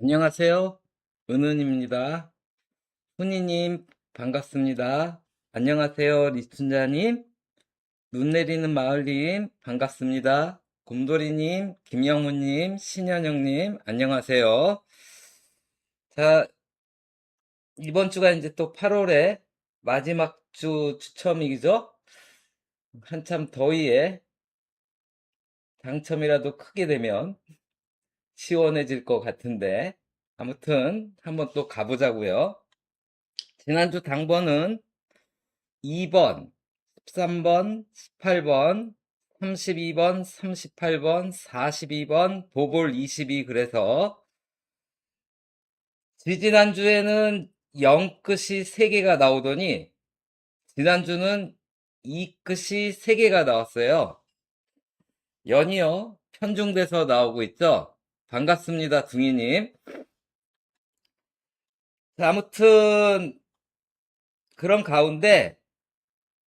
안녕하세요. 은은입니다. 훈이님, 반갑습니다. 안녕하세요. 리춘자님, 눈 내리는 마을님, 반갑습니다. 곰돌이님, 김영훈님, 신현영님, 안녕하세요. 자, 이번 주가 이제 또 8월의 마지막 주 추첨이죠? 한참 더위에 당첨이라도 크게 되면 시원해질 것 같은데, 아무튼 한번 또 가보자고요. 지난주 당번은 2번, 13번, 18번, 32번, 38번, 42번, 도볼 22 그래서 지지난주에는 0끝이 3개가 나오더니 지난주는 2끝이 3개가 나왔어요. 연이어 편중돼서 나오고 있죠. 반갑습니다, 둥이님. 아무튼 그런 가운데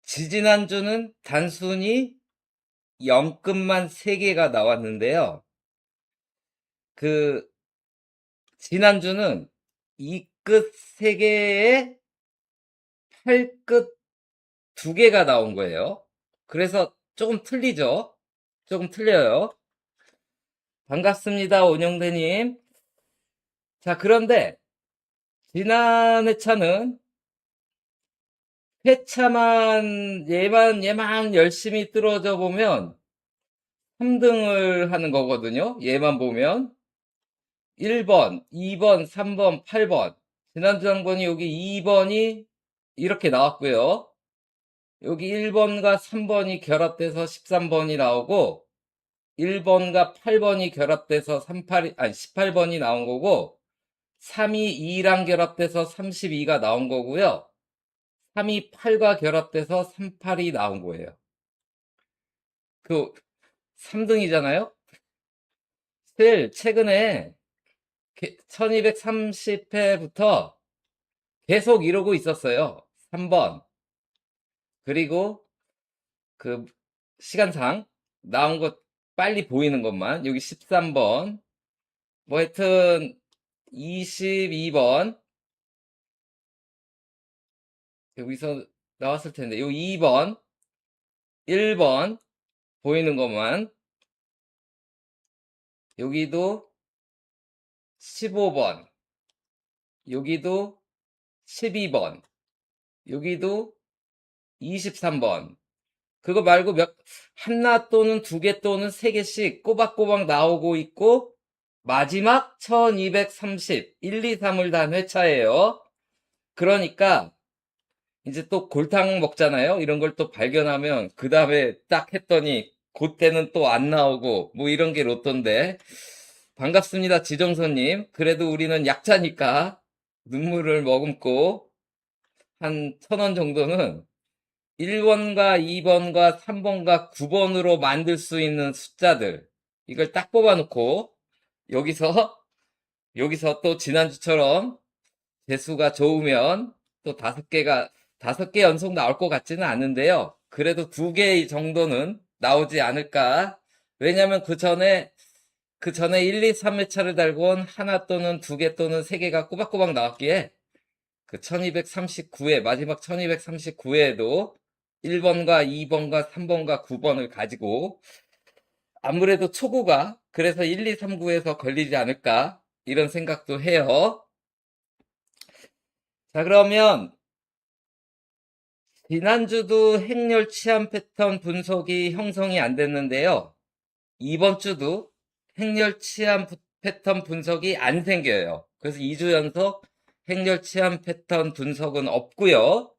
지지난주는 단순히 0끝만 3개가 나왔는데요. 그 지난주는 2끝 3개에 8끝 2개가 나온 거예요. 그래서 조금 틀리죠? 조금 틀려요. 반갑습니다, 온영대님. 자, 그런데 지난 회차는 회차만 얘만 열심히 뚫어져 보면 3등을 하는 거거든요. 얘만 보면 1번, 2번, 3번, 8번. 지난주 장본이 여기 2번이 이렇게 나왔고요. 여기 1번과 3번이 결합돼서 13번이 나오고 1번과 8번이 결합돼서 18번이 나온 거고 3이 2랑 결합돼서 32가 나온 거고요. 3이 8과 결합돼서 38이 나온 거예요. 그 3등이잖아요. 최근에 1230회부터 계속 이러고 있었어요. 3번. 그리고 그 시간상 나온 것 빨리 보이는 것만 여기 13번 뭐 하여튼 22번 여기서 나왔을 텐데 요 2번 1번 보이는 것만 여기도 15번 여기도 12번 여기도 23번 그거 말고 하나 또는 두 개 또는 세 개씩 꼬박꼬박 나오고 있고 마지막 1230 1, 2, 3을 단 회차예요. 그러니까 이제 또 골탕 먹잖아요. 이런 걸 또 발견하면 그 다음에 딱 했더니 그때는 또 안 나오고 뭐 이런 게 로또인데 반갑습니다, 지정선님. 그래도 우리는 약자니까 눈물을 머금고 한 1,000원 정도는 1번과 2번과 3번과 9번으로 만들 수 있는 숫자들 이걸 딱 뽑아놓고 여기서 또 지난주처럼 재수가 좋으면 또 5개 연속 나올 것 같지는 않은데요. 그래도 2개 정도는 나오지 않을까. 왜냐면 그 전에 1, 2, 3회차를 달고 온 하나 또는 2개 또는 3개가 꼬박꼬박 나왔기에 그 1239회, 마지막 1239회에도 1번과 2번과 3번과 9번을 가지고 아무래도 초구가 그래서 1, 2, 3구에서 걸리지 않을까 이런 생각도 해요. 자, 그러면 지난주도 행렬 치안 패턴 분석이 형성이 안 됐는데요. 이번 주도 행렬 치안 패턴 분석이 안 생겨요. 그래서 2주 연속 행렬 치안 패턴 분석은 없고요.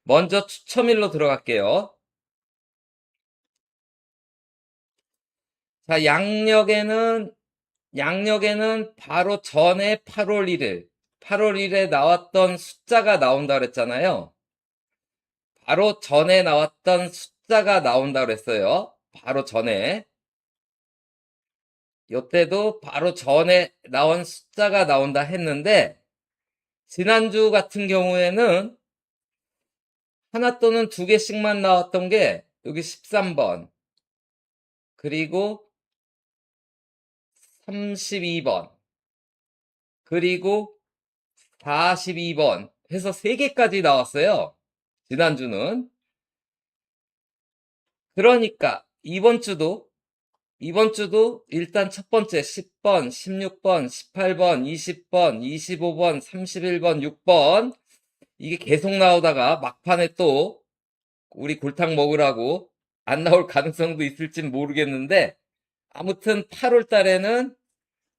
먼저 추첨일로 들어갈게요. 자, 양력에는 바로 전에 8월 1일, 8월 1일에 나왔던 숫자가 나온다 그랬잖아요. 바로 전에 나왔던 숫자가 나온다 그랬어요. 바로 전에. 요때도 바로 전에 나온 숫자가 나온다 했는데, 지난주 같은 경우에는 하나 또는 2개씩만 나왔던 게 여기 13번, 그리고 32번, 그리고 42번 해서 3개까지 나왔어요. 지난주는. 그러니까 이번 주도 일단 첫 번째 10번, 16번, 18번, 20번, 25번, 31번, 6번 이게 계속 나오다가 막판에 또 우리 골탕 먹으라고 안 나올 가능성도 있을진 모르겠는데 아무튼 8월 달에는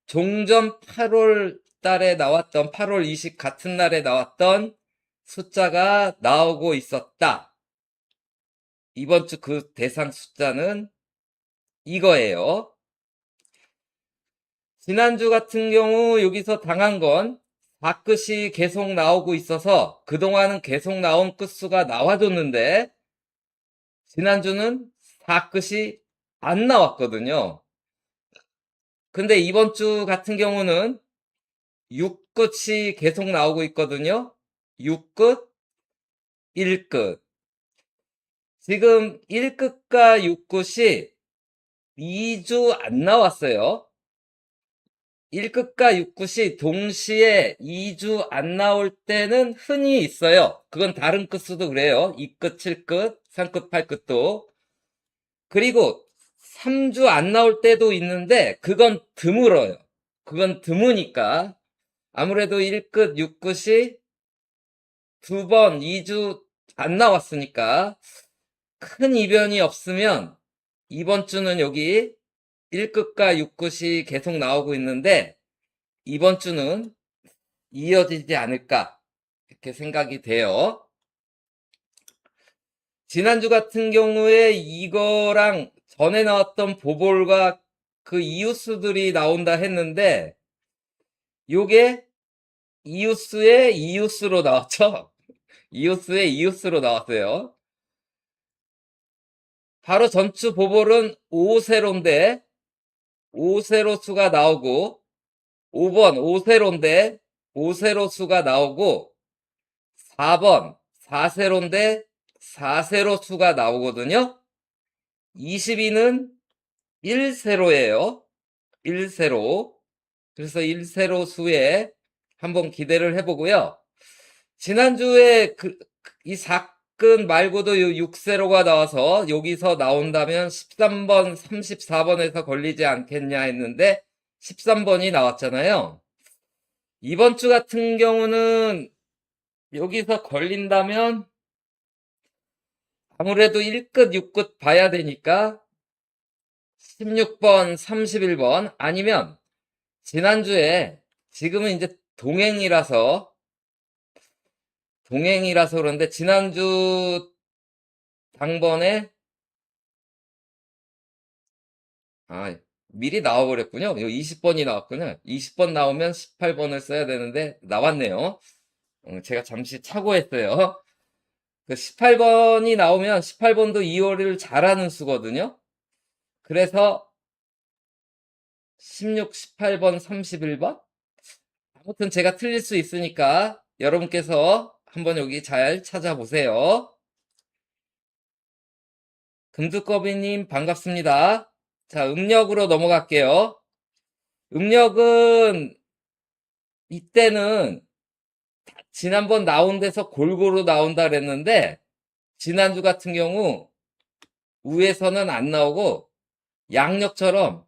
종전 8월 달에 나왔던 8월 20 같은 날에 나왔던 숫자가 나오고 있었다. 이번 주 그 대상 숫자는 이거예요. 지난주 같은 경우 여기서 당한 건 4끝이 계속 나오고 있어서 그동안은 계속 나온 끝수가 나와줬는데 지난주는 4끝이 안 나왔거든요. 근데 이번 주 같은 경우는 6끝이 계속 나오고 있거든요. 6끝, 1끝. 지금 1끝과 6끝이 2주 안 나왔어요. 1끝과 6끝이 동시에 2주 안 나올 때는 흔히 있어요. 그건 다른 끝수도 그래요. 2끝, 7끝, 3끝, 8끝도. 그리고 3주 안 나올 때도 있는데 그건 드물어요. 그건 드무니까 아무래도 1끝, 6끝이 2번, 2주 안 나왔으니까 큰 이변이 없으면 이번 주는 여기 1끝과 6끝이 계속 나오고 있는데 이번 주는 이어지지 않을까 이렇게 생각이 돼요. 지난주 같은 경우에 이거랑 전에 나왔던 보볼과 그 이웃수들이 나온다 했는데 요게 이웃수의 이웃수로 나왔죠. 이웃수의 이웃수로 나왔어요. 바로 전주 보볼은 5세로인데 5세로 수가 나오고 5번 5세로인데 5세로 수가 나오고 4번 4세로인데 4세로 수가 나오거든요. 22는 1세로예요. 1세로. 그래서 1세로 수에 한번 기대를 해보고요. 지난주에 이 4근 말고도 6세로가 나와서 여기서 나온다면 13번, 34번에서 걸리지 않겠냐 했는데 13번이 나왔잖아요. 이번 주 같은 경우는 여기서 걸린다면 아무래도 1끝, 6끝 봐야 되니까 16번, 31번 아니면 지난주에 지금은 이제 동행이라서 그런데 지난주 당번에 미리 나와버렸군요. 20번이 나왔군요. 20번 나오면 18번을 써야 되는데 나왔네요. 제가 잠시 착오했어요. 그 18번이 나오면 18번도 2월을 잘하는 수거든요. 그래서 16, 18번, 31번? 아무튼 제가 틀릴 수 있으니까 여러분께서 한번 여기 잘 찾아보세요. 금두꺼비님 반갑습니다. 자, 음력으로 넘어갈게요. 음력은 이때는 지난번 나온 데서 골고루 나온다 그랬는데 지난주 같은 경우 우에서는 안 나오고 양력처럼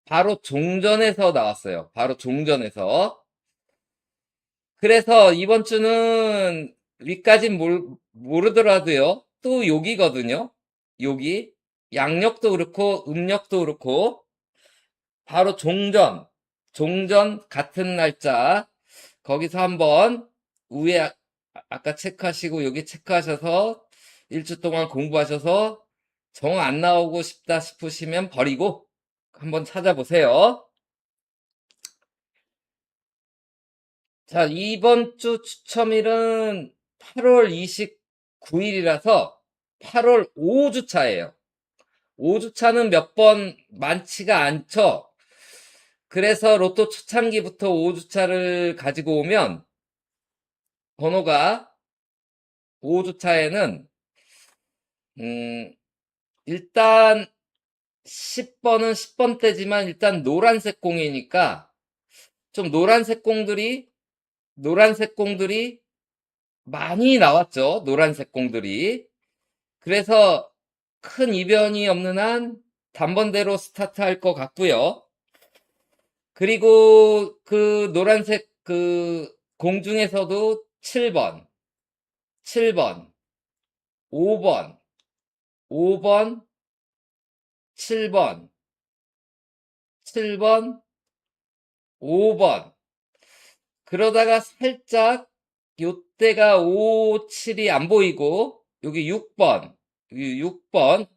바로 종전에서 나왔어요. 바로 종전에서. 그래서 이번 주는 위까진 모르더라도요. 또 여기거든요. 여기. 양력도 그렇고 음력도 그렇고 바로 종전 같은 날짜 거기서 한번 우에 아까 체크하시고 여기 체크하셔서 일주 동안 공부하셔서 정 안 나오고 싶다 싶으시면 버리고 한번 찾아보세요. 자, 이번 주 추첨일은 8월 29일이라서 8월 5주차예요. 5주차는 몇 번 많지가 않죠. 그래서 로또 초창기부터 5주차를 가지고 오면 번호가 5주차에는 일단 10번은 10번대지만 일단 노란색 공이니까 좀 노란색 공들이 많이 나왔죠. 노란색 공들이. 그래서 큰 이변이 없는 한 단번대로 스타트할 것 같고요. 그리고 그 노란색 그 공 중에서도 7번, 7번, 5번, 5번, 7번, 7번, 5번. 그러다가 살짝 요때가 5, 7이 안 보이고 여기 6번, 여기 6번,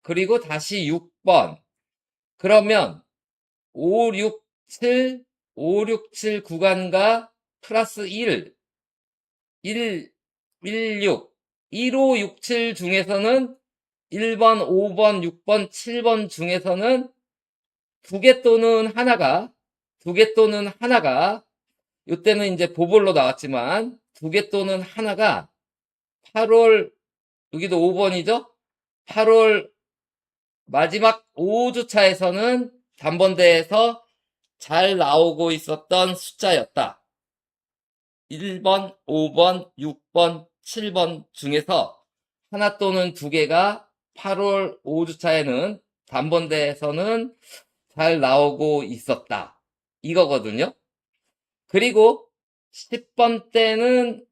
그리고 다시 6번. 그러면 5, 6, 7, 5, 6, 7 구간과 플러스 1, 1, 1, 6, 1, 5, 6, 7 중에서는 1번, 5번, 6번, 7번 중에서는 두 개 또는 하나가, 두 개 또는 하나가, 이때는 이제 보볼로 나왔지만, 두 개 또는 하나가 8월, 여기도 5번이죠? 8월 마지막 5주차에서는 단번대에서 잘 나오고 있었던 숫자였다. 1번, 5번, 6번, 7번 중에서 하나 또는 두 개가 8월 5주차에는 단번대에서는 잘 나오고 있었다. 이거거든요. 그리고 10번 때는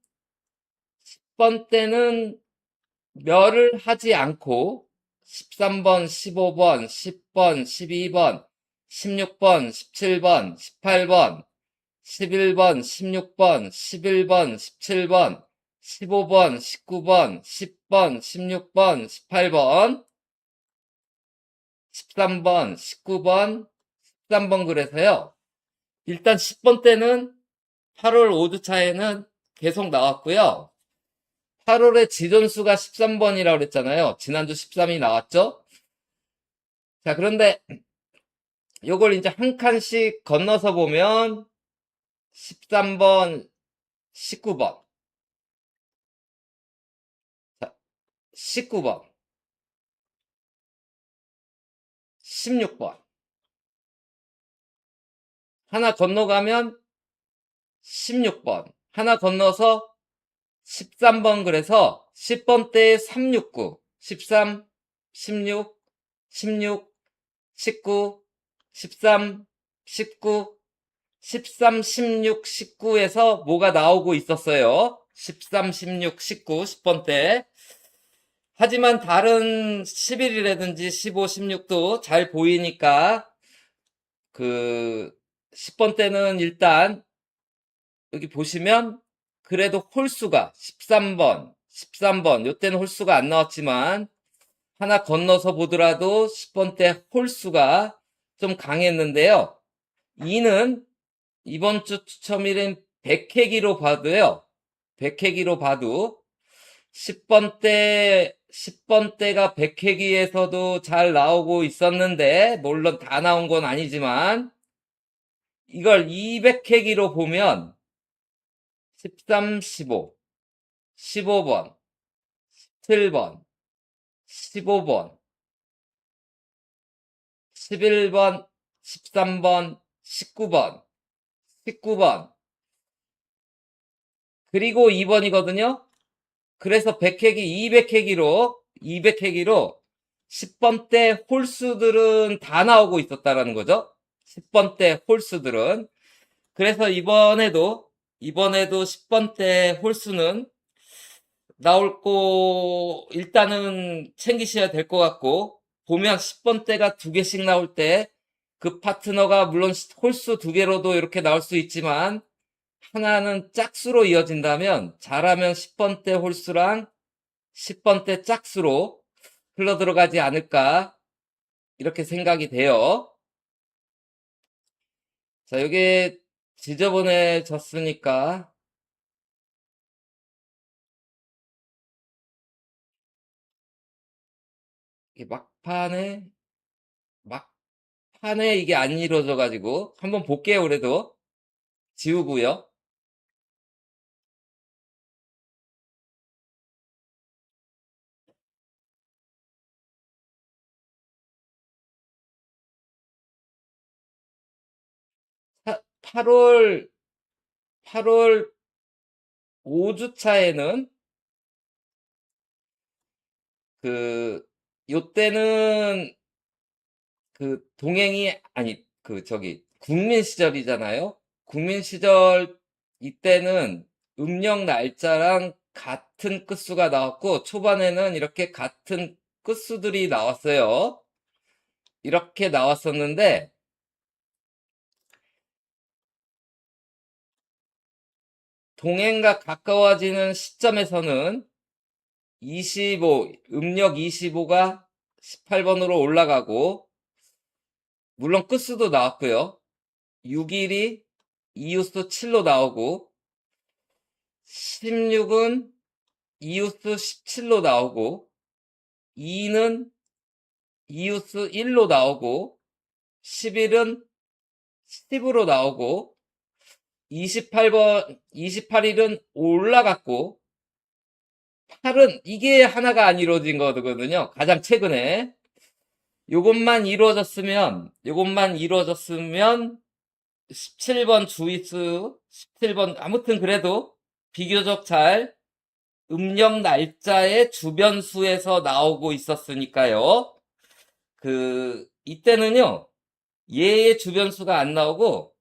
멸을 하지 않고 13번, 15번, 10번, 12번, 16번, 17번, 18번, 11번, 16번, 11번, 17번, 15번, 19번, 10번, 16번, 18번, 13번, 19번, 13번 그래서요. 일단 10번 때는 8월 5주차에는 계속 나왔고요. 8월에 지존수가 13번이라고 그랬잖아요. 지난주 13이 나왔죠? 자, 그런데 요걸 이제 한 칸씩 건너서 보면 13번, 19번, 자, 19번, 16번. 하나 건너가면 16번. 하나 건너서 13번 그래서 10번 때에 369, 13, 16, 16, 19, 13, 19, 13, 16, 19에서 뭐가 나오고 있었어요. 13, 16, 19, 10번 때. 하지만 다른 11이라든지 15, 16도 잘 보이니까 그 10번 때는 일단 여기 보시면 그래도 홀수가 13번, 13번, 요때는 홀수가 안 나왔지만 하나 건너서 보더라도 10번 때 홀수가 좀 강했는데요. 이는 이번 주 추첨일은 100회기로 봐도요. 100회기로 봐도 10번 때가 100회기에서도 잘 나오고 있었는데 물론 다 나온 건 아니지만 이걸 200회기로 보면 13, 15, 15번, 7번, 15번, 11번, 13번, 19번, 19번, 그리고 2번이거든요. 그래서 100회기, 200회기로 10번 때 홀수들은 다 나오고 있었다라는 거죠. 10번 때 홀수들은. 그래서 이번에도 10번 때 홀수는 나올 거 일단은 챙기셔야 될 것 같고 보면 10번 대가 두 개씩 나올 때 그 파트너가 물론 홀수 두 개로도 이렇게 나올 수 있지만 하나는 짝수로 이어진다면 잘하면 10번 대 홀수랑 10번 대 짝수로 흘러 들어가지 않을까 이렇게 생각이 돼요. 자, 이게 지저분해졌으니까 막판에 이게 안 이루어져 가지고 한번 볼게요. 그래도 지우고요. 8월 5주차에는 요때는 동행이, 아니, 국민 시절이잖아요? 국민 시절, 이때는 음력 날짜랑 같은 끝수가 나왔고, 초반에는 이렇게 같은 끝수들이 나왔어요. 이렇게 나왔었는데, 동행과 가까워지는 시점에서는 음력 25가 18번으로 올라가고, 물론 끝수도 나왔고요. 6일이 이웃수 7로 나오고, 16은 이웃수 17로 나오고, 2는 이웃수 1로 나오고, 11은 10으로 나오고, 28일은 올라갔고, 8은 이게 하나가 안 이루어진 거거든요. 가장 최근에. 요것만 이루어졌으면 17번 주입수, 17번, 아무튼 그래도 비교적 잘 음력 날짜의 주변수에서 나오고 있었으니까요. 이때는요, 얘의 주변수가 안 나오고,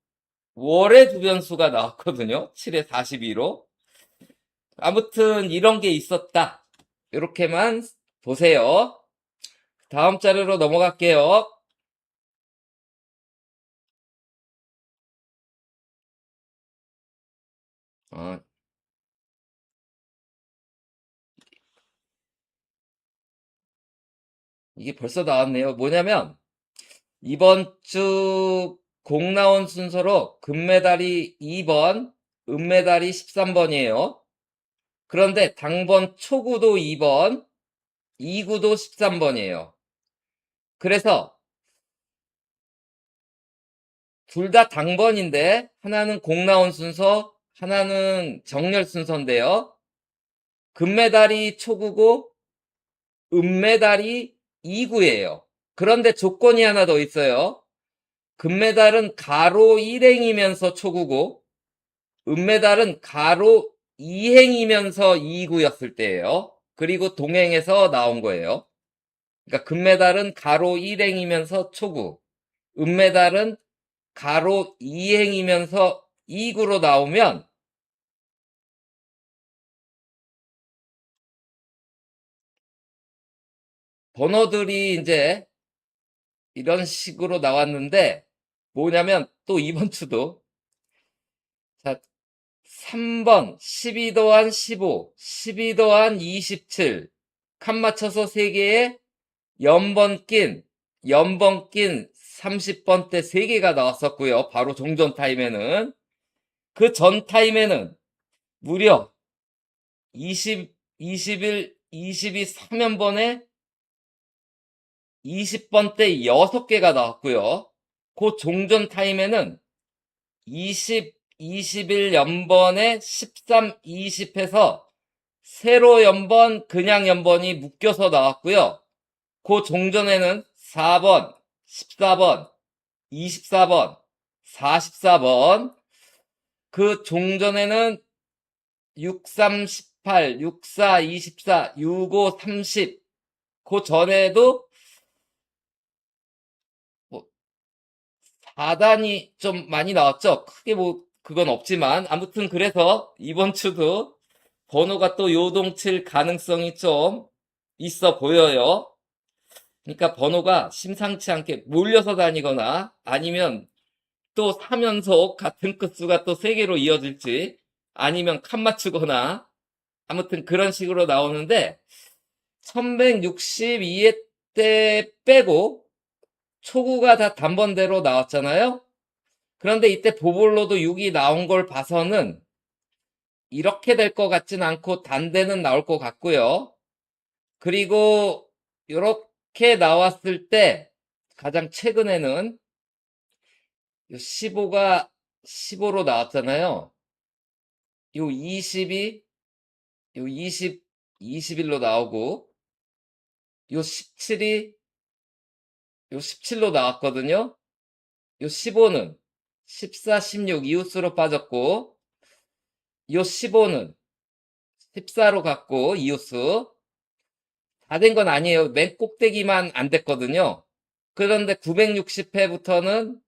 월의 주변수가 나왔거든요. 7에 42로. 아무튼 이런 게 있었다. 이렇게만 보세요. 다음 자료로 넘어갈게요. 어, 이게 벌써 나왔네요. 뭐냐면, 이번 주 공 나온 순서로 금메달이 2번, 은메달이 13번이에요. 그런데 당번 초구도 2번, 2구도 13번이에요. 그래서 둘 다 당번인데 하나는 공 나온 순서, 하나는 정렬 순서인데요. 금메달이 초구고 은메달이 2구예요. 그런데 조건이 하나 더 있어요. 금메달은 가로 1행이면서 초구고 은메달은 가로 2행이면서 2구였을 때예요. 그리고 동행에서 나온 거예요. 그러니까 금메달은 가로 1행이면서 초구, 은메달은 가로 2행이면서 2구로 나오면 번호들이 이제 이런 식으로 나왔는데 뭐냐면 또 이번 주도 자 3번 12 더한 15, 12 더한 27, 칸 맞춰서 3개에 연번 낀 30번대 3개가 나왔었고요. 바로 종전 타임에는. 그 전 타임에는 무려 21, 22, 3연번에 20번대 6개가 나왔고요. 그 종전 타임에는 20, 21연번에 13, 20해서 세로 연번, 그냥 연번이 묶여서 나왔고요. 그 종전에는 4번, 14번, 24번, 44번, 그 종전에는 63, 18, 64, 24, 65, 30, 그 전에도 뭐 4단이 좀 많이 나왔죠. 크게 뭐 그건 없지만 아무튼 그래서 이번 주도 번호가 또 요동칠 가능성이 좀 있어 보여요. 그러니까 번호가 심상치 않게 몰려서 다니거나 아니면 또 3연속 같은 끝수가 또 3개로 이어질지 아니면 칸 맞추거나 아무튼 그런 식으로 나오는데 1162회 때 빼고 초구가 다 단번대로 나왔잖아요. 그런데 이때 보볼로도 6이 나온 걸 봐서는 이렇게 될 것 같진 않고 단대는 나올 것 같고요. 그리고 이렇게 나왔을 때 가장 최근에는 15가 15로 나왔잖아요. 요 20이 요 21로 나오고 요 17이 요 17로 나왔거든요. 요 15는 14, 16 이웃수로 빠졌고, 요 15는 14로 갔고, 이웃수. 다 된 건 아니에요. 맨 꼭대기만 안 됐거든요. 그런데 960회부터는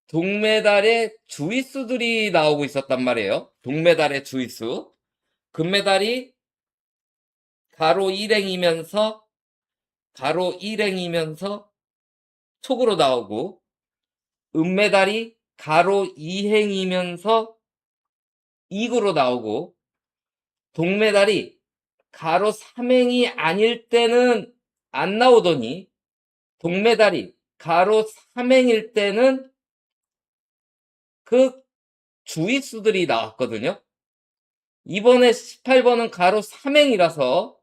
동메달의 주짓수들이 나오고 있었단 말이에요. 동메달의 주짓수. 금메달이 가로 1행이면서 촉으로 나오고, 은메달이 가로 2행이면서 이구로 나오고, 동메달이 가로 3행이 아닐 때는 안 나오더니, 동메달이 가로 3행일 때는 그 주짓수들이 나왔거든요. 이번에 18번은 가로 3행이라서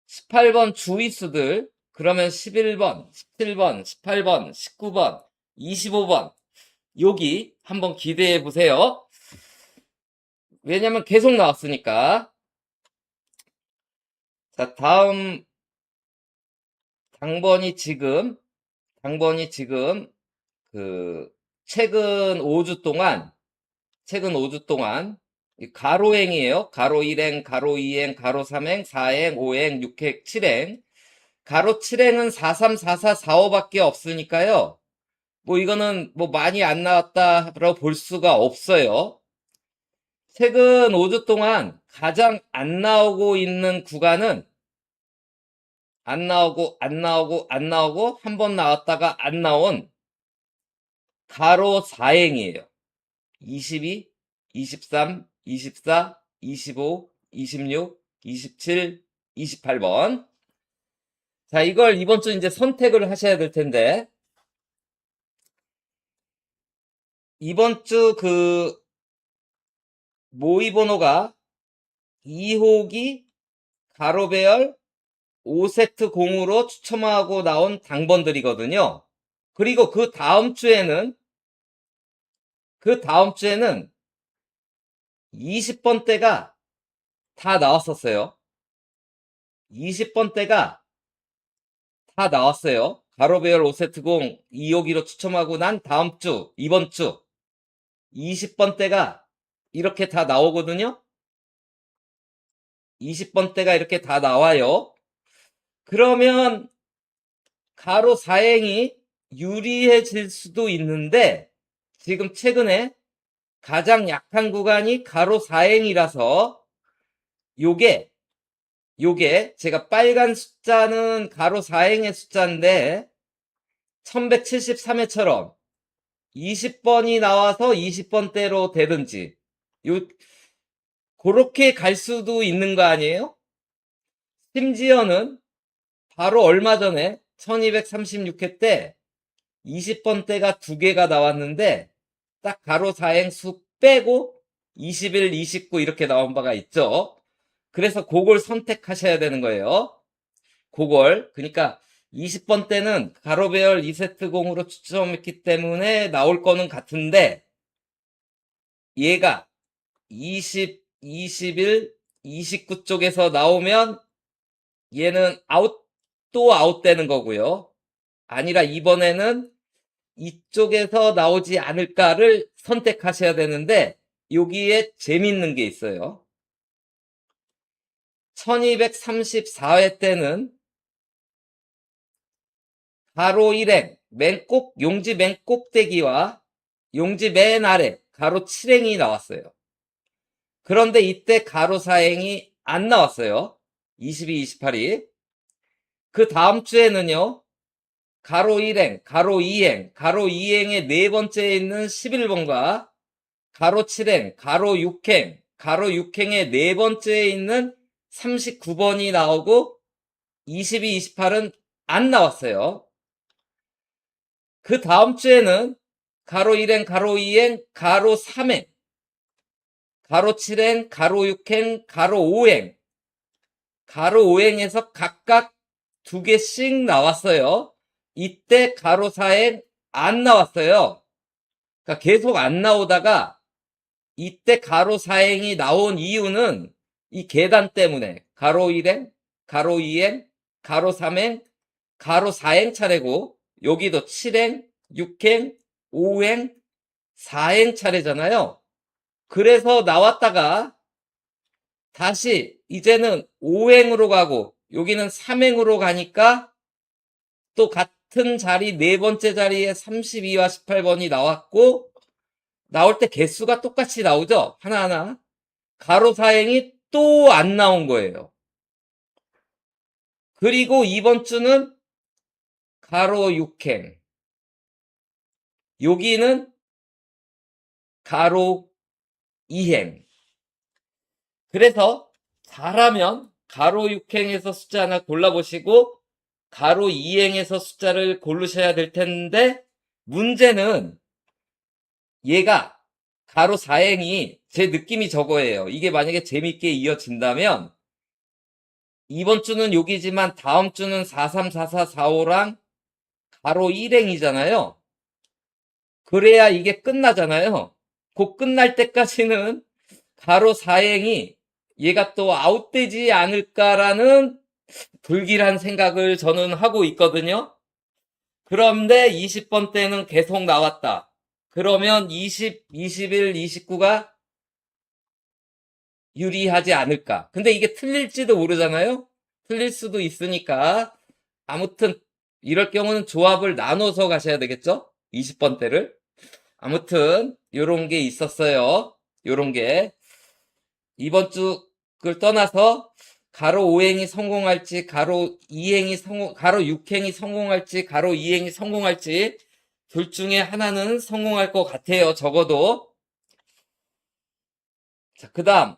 18번 주짓수들, 그러면 11번, 17번, 18번, 19번, 25번 여기 한번 기대해 보세요. 왜냐면 계속 나왔으니까. 자, 다음 당번이 지금 그 최근 5주 동안 가로행이에요. 가로 1행, 가로 2행, 가로 3행, 4행, 5행, 6행, 7행. 가로 7행은 4, 3, 4, 4, 4, 5밖에 없으니까요. 뭐 이거는 뭐 많이 안 나왔다라고 볼 수가 없어요. 최근 5주 동안 가장 안 나오고 있는 구간은 안 나오고 한 번 나왔다가 안 나온 가로 4행이에요. 22, 23, 24, 25, 26, 27, 28번. 자, 이걸 이번 주 이제 선택을 하셔야 될 텐데, 이번 주 그 모의 번호가 2호기 가로배열 5세트 공으로 추첨하고 나온 당번들이거든요. 그리고 그 다음 주에는 20번대가 다 나왔었어요. 20번대가 다 나왔어요. 가로배열 5세트 공 2호기로 추첨하고 난 다음 주, 이번 주 20번대가 이렇게 다 나오거든요. 20번대가 이렇게 다 나와요. 그러면 가로 4행이 유리해질 수도 있는데, 지금 최근에 가장 약한 구간이 가로 4행이라서 요게 제가 빨간 숫자는 가로 4행의 숫자인데 1173회처럼 20번이 나와서 20번대로 되든지 그렇게 갈 수도 있는 거 아니에요? 심지어는 바로 얼마 전에 1236회 때 20번대가 2개가 나왔는데 딱 가로 4행 수 빼고 21, 29 이렇게 나온 바가 있죠. 그래서 그걸 선택하셔야 되는 거예요. 그러니까 20번대는 가로 배열 2세트 공으로 추첨했기 때문에 나올 거는 같은데, 얘가 20, 21, 29 쪽에서 나오면 얘는 또 아웃되는 거고요. 아니라 이번에는 이쪽에서 나오지 않을까를 선택하셔야 되는데, 여기에 재밌는 게 있어요. 1234회 때는 가로 1행, 용지 맨 꼭대기와 용지 맨 아래, 가로 7행이 나왔어요. 그런데 이때 가로 4행이 안 나왔어요. 22, 28이. 그 다음 주에는요, 가로 1행, 가로 2행, 가로 2행의 네 번째에 있는 11번과 가로 7행, 가로 6행, 가로 6행의 네 번째에 있는 39번이 나오고 22, 28은 안 나왔어요. 그 다음 주에는 가로 1행, 가로 2행, 가로 3행, 가로 7행, 가로 6행, 가로 5행, 가로 5행에서 각각 2개씩 나왔어요. 이때 가로 4행 안 나왔어요. 그러니까 계속 안 나오다가 이때 가로 4행이 나온 이유는 이 계단 때문에 가로 1행, 가로 2행, 가로 3행, 가로 4행 차례고, 여기도 7행, 6행, 5행, 4행 차례잖아요. 그래서 나왔다가 다시 이제는 5행으로 가고 여기는 3행으로 가니까 또 같은 자리 네 번째 자리에 32와 18번이 나왔고 나올 때 개수가 똑같이 나오죠. 하나하나. 가로 4행이 또 안 나온 거예요. 그리고 이번 주는 가로 6행. 여기는 가로 2행. 그래서 잘하면 가로 6행에서 숫자 하나 골라보시고 가로 2행에서 숫자를 고르셔야 될 텐데 문제는 얘가 가로 4행이 제 느낌이 저거예요. 이게 만약에 재밌게 이어진다면 이번 주는 여기지만 다음 주는 43, 44, 45랑 가로 1행이잖아요. 그래야 이게 끝나잖아요. 그 끝날 때까지는 가로 4행이 얘가 또 아웃되지 않을까라는 불길한 생각을 저는 하고 있거든요. 그런데 20번 때는 계속 나왔다. 그러면 20, 21, 29가 유리하지 않을까. 근데 이게 틀릴지도 모르잖아요. 틀릴 수도 있으니까 아무튼 이럴 경우는 조합을 나눠서 가셔야 되겠죠. 20번 때를. 아무튼 요런 게 있었어요. 요런 게 이번 주를 떠나서 가로 5행이 성공할지 가로 6행이 성공할지 가로 2행이 성공할지 둘 중에 하나는 성공할 것 같아요. 적어도. 자, 그다음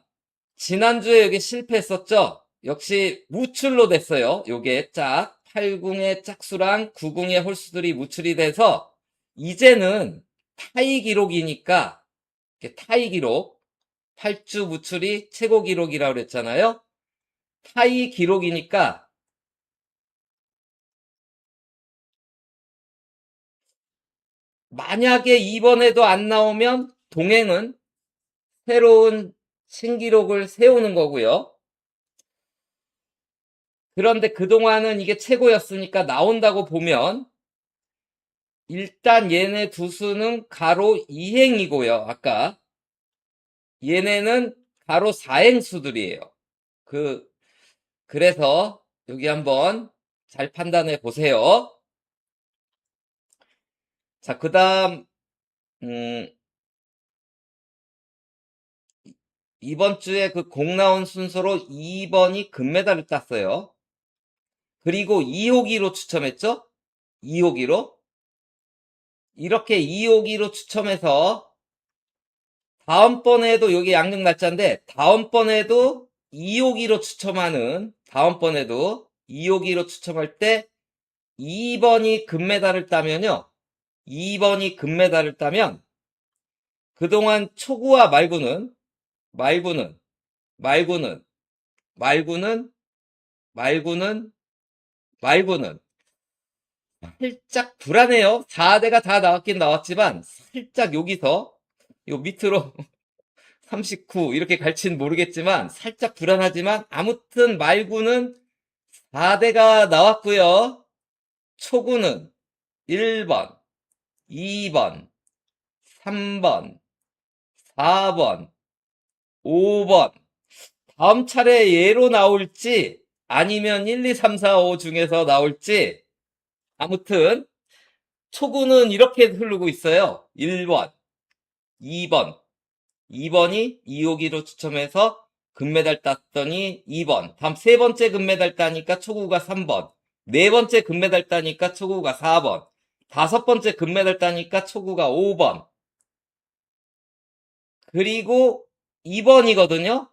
지난주에 여기 실패했었죠? 역시 무출로 됐어요. 요게 짝 8궁의 짝수랑 9궁의 홀수들이 무출이 돼서 이제는 타이 기록이니까 타이 기록 8주 무출이 최고 기록이라고 그랬잖아요. 타이 기록이니까 만약에 이번에도 안 나오면 동행은 새로운 신기록을 세우는 거고요. 그런데 그동안은 이게 최고였으니까 나온다고 보면 일단 얘네 두 수는 가로 2행이고요. 아까 얘네는 가로 4행 수들이에요. 그래서 여기 한번 잘 판단해 보세요. 자, 그다음 이번 주에 그 공 나온 순서로 2번이 금메달을 땄어요. 그리고 2호기로 추첨했죠? 2호기로. 이렇게 2호기로 추첨해서 다음번에도 여기 양력 날짜인데 다음번에도 2호기로 추첨하는 다음번에도 2호기로 추첨할 때 2번이 금메달을 따면요. 2번이 금메달을 따면 그동안 초구와 말구는 말구는 말구는 말구는 말구는 살짝 불안해요. 4대가 다 나왔긴 나왔지만 살짝 여기서 요 밑으로 39 이렇게 갈지는 모르겠지만 살짝 불안하지만 아무튼 말구는 4대가 나왔고요. 초구는 1번, 2번, 3번, 4번, 5번. 다음 차례 얘로 나올지 아니면 1, 2, 3, 4, 5 중에서 나올지 아무튼 초구는 이렇게 흐르고 있어요. 1번, 2번, 2번이 2호기로 추첨해서 금메달 땄더니 2번. 다음 세 번째 금메달 따니까 초구가 3번. 네 번째 금메달 따니까 초구가 4번. 다섯 번째 금메달 따니까 초구가 5번. 그리고 2번이거든요.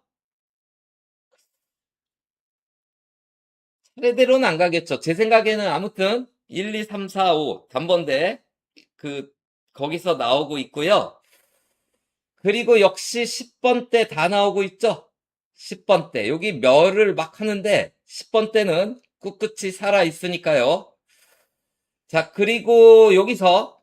차례대로는 안 가겠죠. 제 생각에는 아무튼 1, 2, 3, 4, 5 단번대 거기서 나오고 있고요. 그리고 역시 10번 때 다 나오고 있죠. 10번 때 여기 멸을 막 하는데 10번 때는 꿋꿋이 살아 있으니까요. 자, 그리고 여기서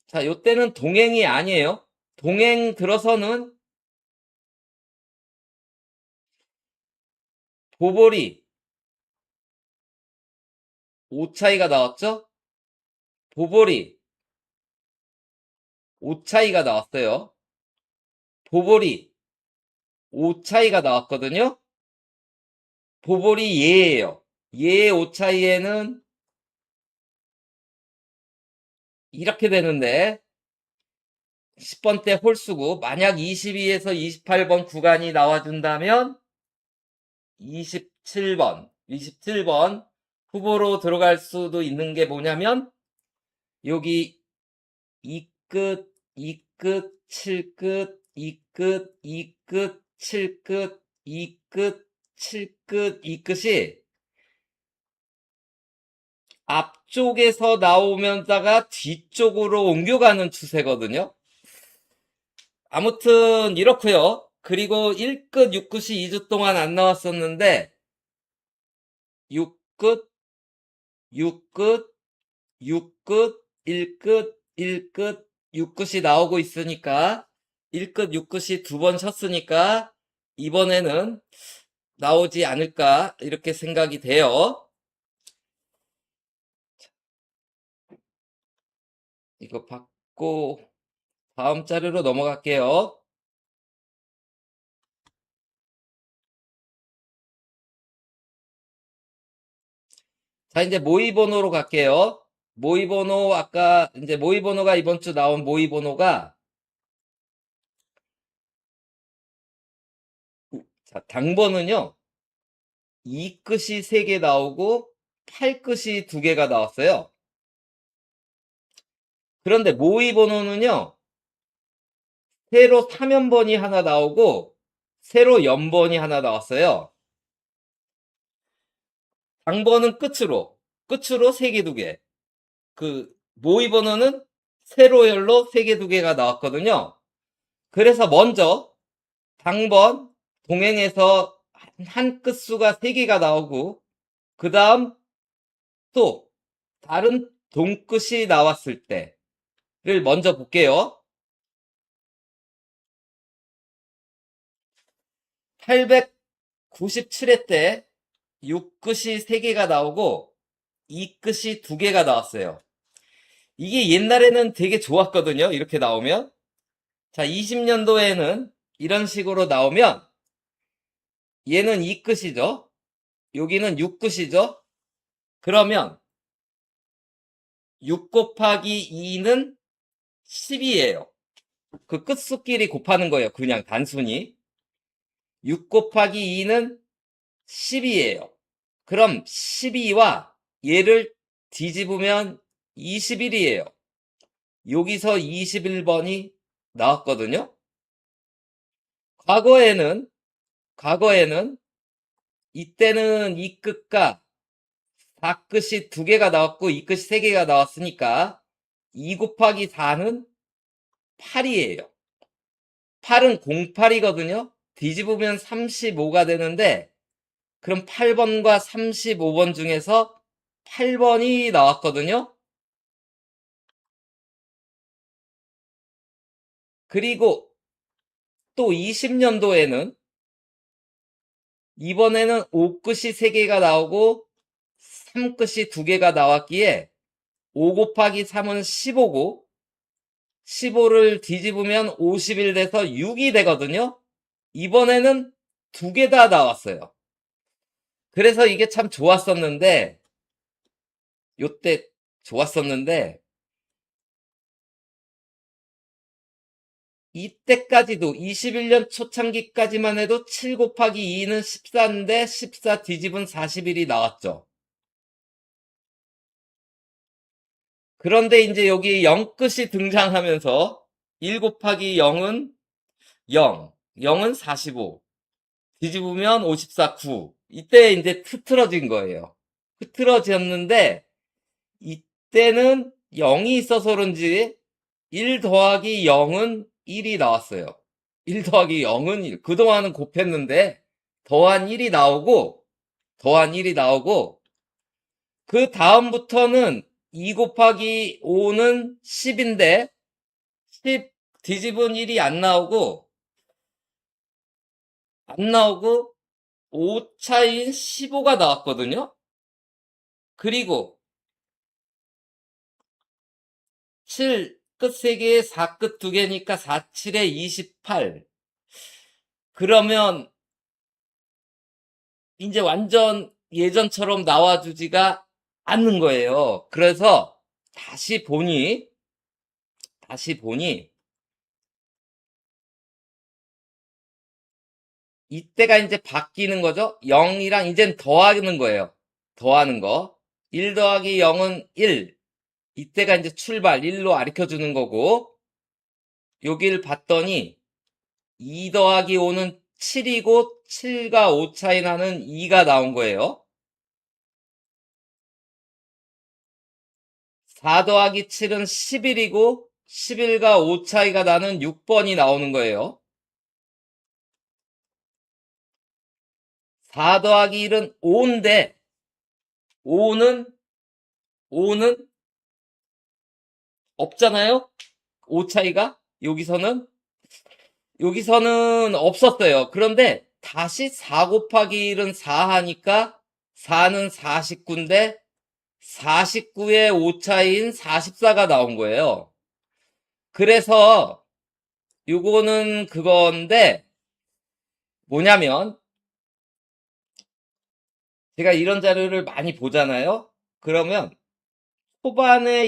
자, 요때는 동행이 아니에요. 동행 들어서는 보볼이 오차이가 나왔죠? 보볼이 오차이가 나왔어요. 보볼이 오차이가 나왔거든요. 보볼이 예예요. 예의 오차이에는 이렇게 되는데 10번 때 홀수고 만약 22에서 28번 구간이 나와준다면 27번 후보로 들어갈 수도 있는 게 뭐냐면 여기 2끝, 2끝, 7끝, 2끝, 2끝, 7끝, 2끝, 7끝, 2끝이 앞쪽에서 나오면다가 뒤쪽으로 옮겨가는 추세거든요. 아무튼 이렇고요. 그리고 1끝, 6끝이 2주 동안 안 나왔었는데 6끝, 6끝, 6끝, 1끝, 1끝, 6끝이 나오고 있으니까 1끝, 6끝이 두 번 쳤으니까 이번에는 나오지 않을까 이렇게 생각이 돼요. 이거 받고 다음 자료로 넘어갈게요. 자, 이제 모의번호로 갈게요. 모의번호, 아까 이제 모의번호가 이번 주 나온 모의번호가 자, 당번은요. 2끝이 3개 나오고 8끝이 2개가 나왔어요. 그런데 모의번호는요. 세로 3연번이 하나 나오고 세로 연번이 하나 나왔어요. 당번은 끝으로 3개 2개. 그 모의번호는 세로 열로 3개 2개가 나왔거든요. 그래서 먼저 당번 동행에서 한 끝수가 3개가 나오고 그 다음 또 다른 동끝이 나왔을 때를 먼저 볼게요. 897회 때 6끝이 3개가 나오고 2끝이 2개가 나왔어요. 이게 옛날에는 되게 좋았거든요. 이렇게 나오면. 자, 20년도에는 이런 식으로 나오면 얘는 2끝이죠. 여기는 6끝이죠. 그러면 6 곱하기 2는 10이에요. 그 끝수끼리 곱하는 거예요. 그냥 단순히. 6 곱하기 2는 10이에요. 그럼 12와 얘를 뒤집으면 21이에요. 여기서 21번이 나왔거든요. 과거에는 이때는 이 끝과 4끝이 2개가 나왔고 이 끝이 3개가 나왔으니까 2 곱하기 4는 8이에요. 8은 08이거든요. 뒤집으면 35가 되는데 그럼 8번과 35번 중에서 8번이 나왔거든요. 그리고 또 20년도에는 이번에는 5끝이 3개가 나오고 3끝이 2개가 나왔기에 5 곱하기 3은 15고 15를 뒤집으면 51 돼서 6이 되거든요. 이번에는 2개 다 나왔어요. 그래서 이게 참 좋았었는데 요때 좋았었는데 이때까지도 21년 초창기까지만 해도 7 곱하기 2는 14인데 14 뒤집은 41이 나왔죠. 그런데 이제 여기 0끝이 등장하면서 1 곱하기 0은 0, 0은 45, 뒤집으면 54, 9. 이때 이제 흐트러진 거예요. 흐트러졌는데 이때는 0이 있어서 그런지 1 더하기 0은 1이 나왔어요. 1 더하기 0은 1. 그동안은 곱했는데 더한 1이 나오고 그 다음부터는 2 곱하기 5는 10인데 10 뒤집은 1이 안 나오고 오차인 15가 나왔거든요. 그리고 7 끝 3개에 4 끝 2개니까 4, 7에 28. 그러면 이제 완전 예전처럼 나와주지가 않는 거예요. 그래서 다시 보니 이때가 이제 바뀌는 거죠. 0이랑 이젠 더하는 거예요. 더하는 거. 1 더하기 0은 1. 이때가 이제 출발 1로 가르쳐 주는 거고, 여길 봤더니 2 더하기 5는 7이고 7과 5 차이 나는 2가 나온 거예요. 4 더하기 7은 11이고 11과 5 차이가 나는 6번이 나오는 거예요. 4 더하기 1은 5인데 5는 없잖아요. 5 차이가 여기서는 없었어요. 그런데 다시 4 곱하기 1은 4 하니까 4는 49인데 49의 5 차이인 44가 나온 거예요. 그래서 요거는 그건데 뭐냐면, 제가 이런 자료를 많이 보잖아요. 그러면 초반에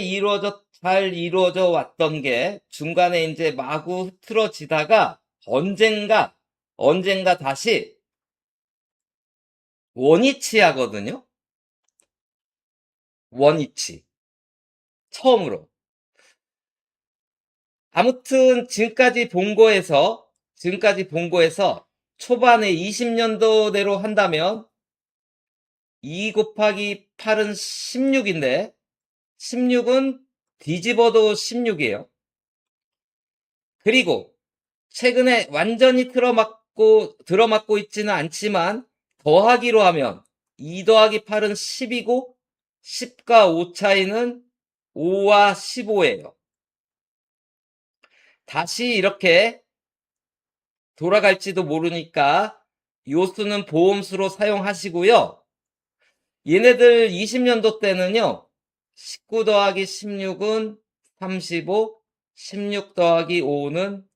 잘 이루어져 왔던 게 중간에 이제 마구 흐트러지다가 언젠가 다시 원위치 하거든요. 원위치. 처음으로. 아무튼 지금까지 본 거에서 초반에 20년도대로 한다면 2 곱하기 8은 16인데 16은 뒤집어도 16이에요. 그리고 최근에 완전히 들어맞고 있지는 않지만 더하기로 하면 2 더하기 8은 10이고 10과 5 차이는 5와 15예요. 다시 이렇게 돌아갈지도 모르니까 요 수는 보험수로 사용하시고요. 얘네들 20년도 때는요. 19 더하기 16은 35, 16 더하기 5는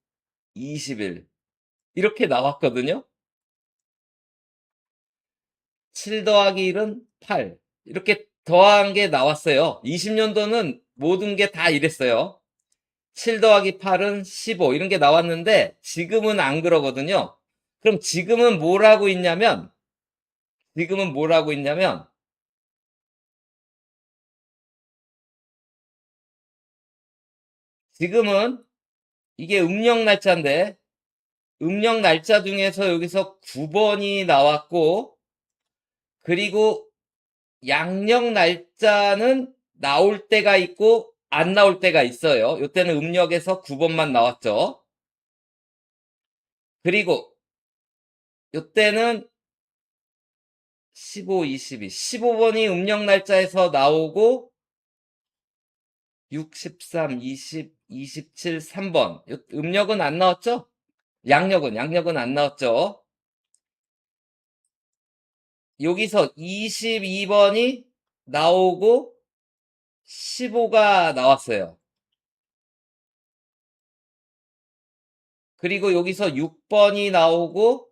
21. 이렇게 나왔거든요. 7 더하기 1은 8. 이렇게 더한 게 나왔어요. 20년도는 모든 게 다 이랬어요. 7 더하기 8은 15. 이런 게 나왔는데 지금은 안 그러거든요. 그럼 지금은 뭘 하고 있냐면 지금은 이게 음력 날짜인데 음력 날짜 중에서 여기서 9번이 나왔고, 그리고 양력 날짜는 나올 때가 있고 안 나올 때가 있어요. 이때는 음력에서 9번만 나왔죠. 그리고 이때는 15, 22, 15번이 음력 날짜에서 나오고 6, 13, 20, 27, 3번. 음력은 안 나왔죠? 양력은 안 나왔죠? 여기서 22번이 나오고 15가 나왔어요. 그리고 여기서 6번이 나오고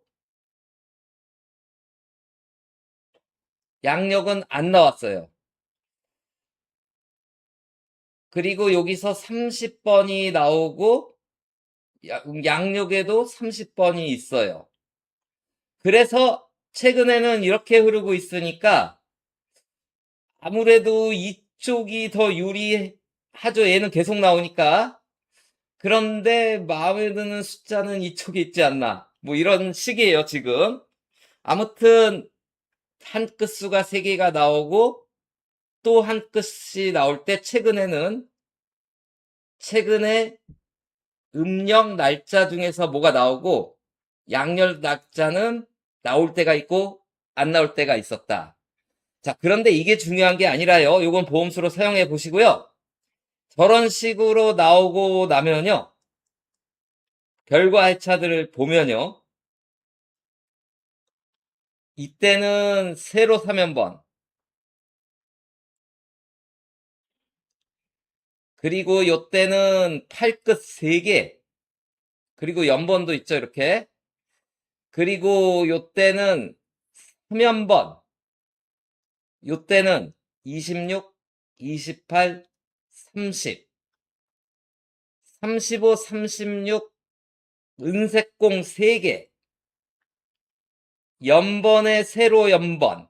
양력은 안 나왔어요. 그리고 여기서 30번이 나오고 양력에도 30번이 있어요. 그래서 최근에는 이렇게 흐르고 있으니까 아무래도 이쪽이 더 유리하죠. 얘는 계속 나오니까. 그런데 마음에 드는 숫자는 이쪽에 있지 않나. 뭐 이런 식이에요, 지금. 아무튼 한 끝수가 3개가 나오고 또 한 끝이 나올 때 최근에 음력 날짜 중에서 뭐가 나오고 양력 날짜는 나올 때가 있고 안 나올 때가 있었다. 자, 그런데 이게 중요한 게 아니라요. 이건 보험수로 사용해 보시고요. 저런 식으로 나오고 나면요. 결과 해차들을 보면요. 이때는 세로 3연번. 그리고 요때는 팔끝 3개. 그리고 연번도 있죠, 이렇게. 그리고 요때는 3연번. 요때는 26, 28, 30. 35, 36, 은색공 3개. 연번에 세로 연번.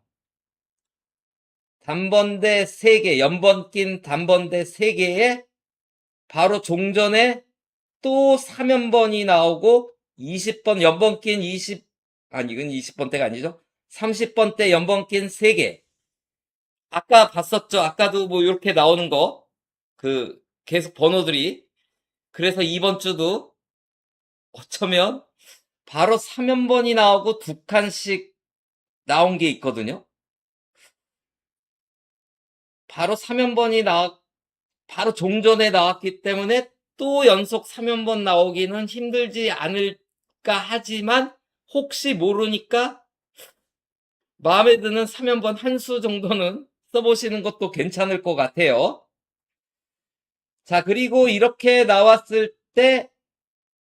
단번대 3개, 연번 낀 단번대 3개에 바로 종전에 또 3연번이 나오고 20번 연번 낀 이건 20번대가 아니죠. 30번대 연번 낀 3개. 아까 봤었죠. 아까도 뭐 이렇게 나오는 거. 계속 번호들이. 그래서 이번 주도 어쩌면 바로 3연번이 나오고 2칸씩 나온 게 있거든요. 바로 3연번이 바로 종전에 나왔기 때문에 또 연속 3연번 나오기는 힘들지 않을까 하지만 혹시 모르니까 마음에 드는 3연번 한 수 정도는 써보시는 것도 괜찮을 것 같아요. 자, 그리고 이렇게 나왔을 때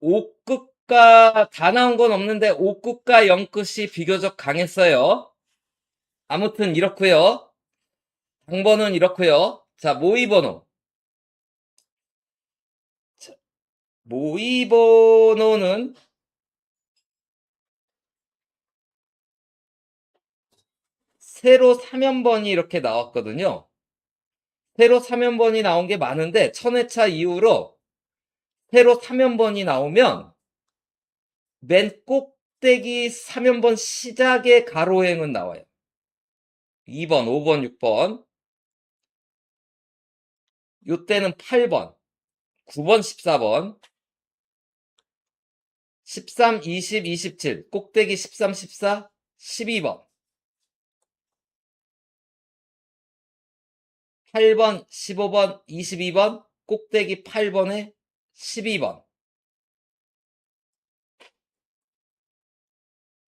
5끝과 다 나온 건 없는데 5끝과 0끝이 비교적 강했어요. 아무튼 이렇고요. 당번은 이렇고요. 자, 모의번호. 모의번호는 세로 3연번이 이렇게 나왔거든요. 세로 3연번이 나온 게 많은데 1000회차 이후로 세로 3연번이 나오면 맨 꼭대기 3연번 시작의 가로행은 나와요. 2번, 5번, 6번. 요때는 8번, 9번, 14번, 13, 20, 27, 꼭대기 13, 14, 12번. 8번, 15번, 22번, 꼭대기 8번에 12번.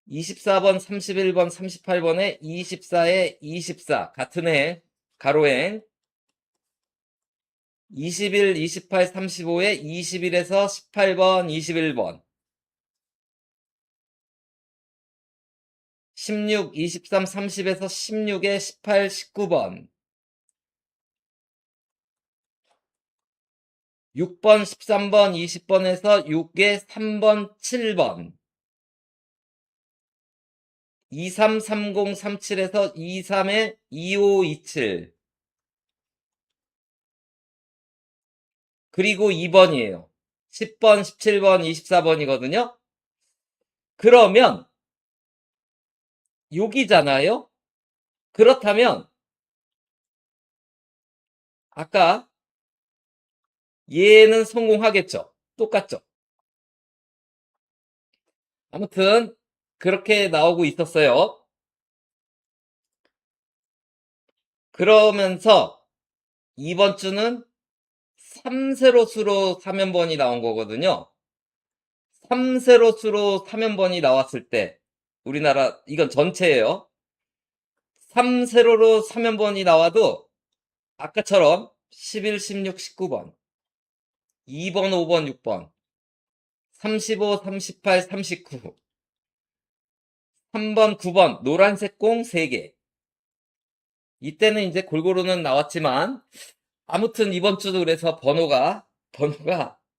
24번, 31번, 38번에 24에 24. 같은 해, 가로행. 21, 28, 35에 21에서 18번, 21번. 16, 23, 30에서 16에 18, 19번. 6번, 13번, 20번에서 6에 3번, 7번. 23, 30, 37에서 23에 25, 27. 그리고 2번이에요. 10번, 17번, 24번이거든요. 그러면 여기잖아요. 그렇다면 아까 얘는 성공하겠죠. 똑같죠. 아무튼 그렇게 나오고 있었어요. 그러면서 이번 주는 3세로수로 3연번이 나온 거거든요. 3세로수로 3연번이 나왔을 때 우리나라 이건 전체예요. 3세로로 3연번이 나와도 아까처럼 11, 16, 19번 2번, 5번, 6번 35, 38, 39 3번, 9번 노란색 공 3개. 이때는 이제 골고루는 나왔지만 아무튼 이번 주도 그래서 번호가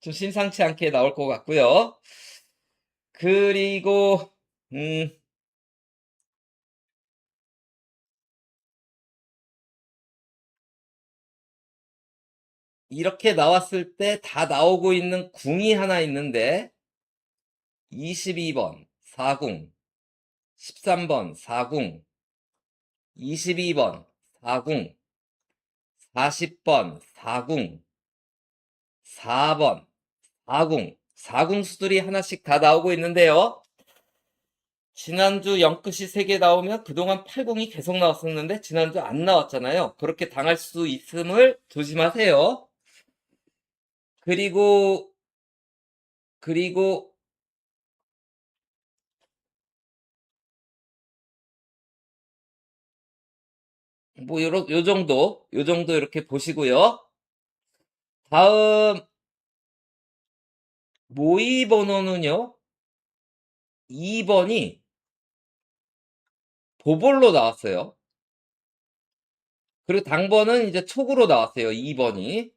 좀 심상치 않게 나올 것 같고요. 그리고 이렇게 나왔을 때 다 나오고 있는 궁이 하나 있는데 22번 4궁, 13번 4궁, 22번 4궁, 40번 4궁, 4번 4궁, 4궁 수들이 하나씩 다 나오고 있는데요. 지난주 0끝이 3개 나오면 그동안 8궁이 계속 나왔었는데 지난주 안 나왔잖아요. 그렇게 당할 수 있음을 조심하세요. 그리고 뭐, 요 정도 이렇게 보시고요. 다음, 모의 번호는요, 2번이 보볼로 나왔어요. 그리고 당번은 이제 촉으로 나왔어요. 2번이.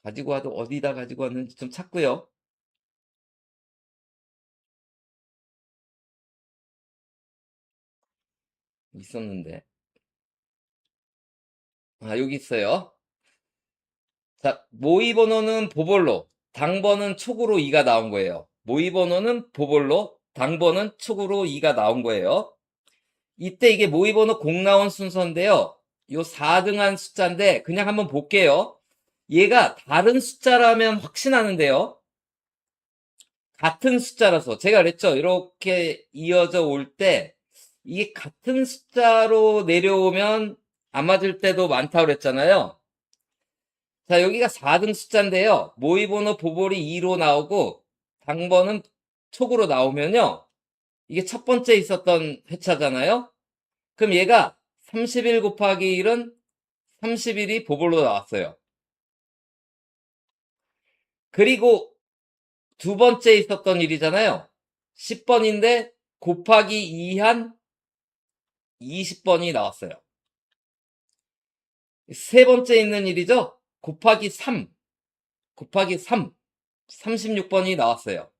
가지고 와도 어디다 가지고 왔는지 좀 찾고요. 있었는데. 아, 여기 있어요. 자, 모의 번호는 보볼로, 당번은 촉으로 2가 나온 거예요. 모의 번호는 보볼로, 당번은 촉으로 2가 나온 거예요. 이때 이게 모의 번호 공 나온 순서인데요. 요 4등한 숫자인데 그냥 한번 볼게요. 얘가 다른 숫자라면 확신하는데요. 같은 숫자라서 제가 그랬죠. 이렇게 이어져 올 때 이게 같은 숫자로 내려오면 안 맞을 때도 많다고 그랬잖아요. 자, 여기가 4등 숫자인데요. 모의번호 보볼이 2로 나오고 당번은 촉으로 나오면요. 이게 첫 번째 있었던 회차잖아요. 그럼 얘가 31 곱하기 1은 31이 보볼로 나왔어요. 그리고 두 번째 있었던 일이잖아요. 10번인데 곱하기 2한 20번이 나왔어요. 세 번째 있는 일이죠. 곱하기 3, 곱하기 3, 36번이 나왔어요.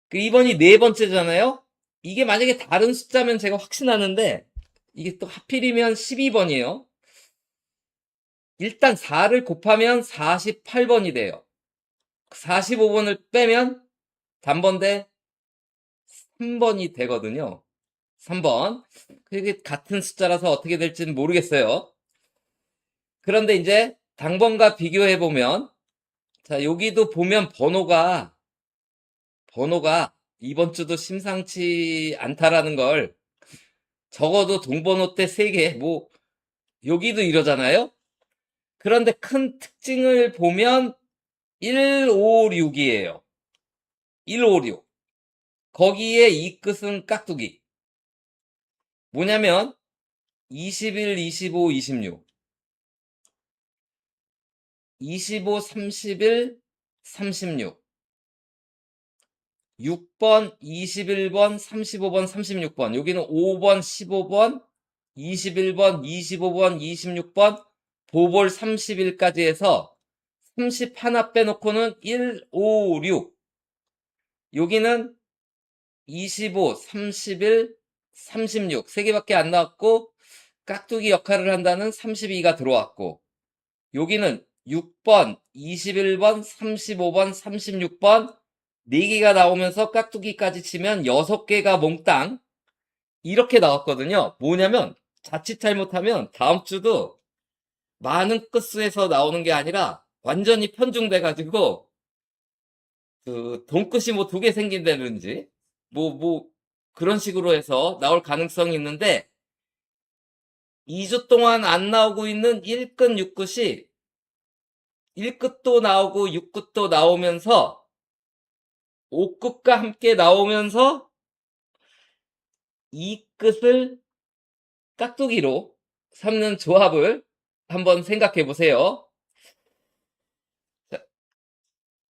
그 2번이 네 번째잖아요. 이게 만약에 다른 숫자면 제가 확신하는데 이게 또 하필이면 12번이에요. 일단 4를 곱하면 48번이 돼요. 45번을 빼면 단번대 3번이 되거든요. 3번. 그게 같은 숫자라서 어떻게 될지는 모르겠어요. 그런데 이제 당번과 비교해보면, 자, 여기도 보면 번호가 이번 주도 심상치 않다라는 걸 적어도 동번호 때 3개, 뭐, 여기도 이러잖아요? 그런데 큰 특징을 보면 156이에요. 156. 거기에 이 끝은 깍두기. 뭐냐면 21, 25, 26. 25, 31, 36. 6번, 21번, 35번, 36번. 여기는 5번, 15번, 21번, 25번, 26번, 보볼 30일까지 해서 30 하나 빼놓고는 1, 5, 6. 여기는 25, 31, 36. 3개밖에 안 나왔고, 깍두기 역할을 한다는 32가 들어왔고, 여기는 6번, 21번, 35번, 36번, 4개가 나오면서 깍두기까지 치면 6개가 몽땅 이렇게 나왔거든요. 뭐냐면 자칫 잘못하면 다음 주도 많은 끝수에서 나오는 게 아니라 완전히 편중돼 가지고 그 돈끝이 뭐 2개 생긴다든지 뭐 그런 식으로 해서 나올 가능성이 있는데 2주 동안 안 나오고 있는 1끝 6끝이 1끝도 나오고 6끝도 나오면서 5끝과 함께 나오면서 이 끝을 깍두기로 삼는 조합을 한번 생각해 보세요. 자,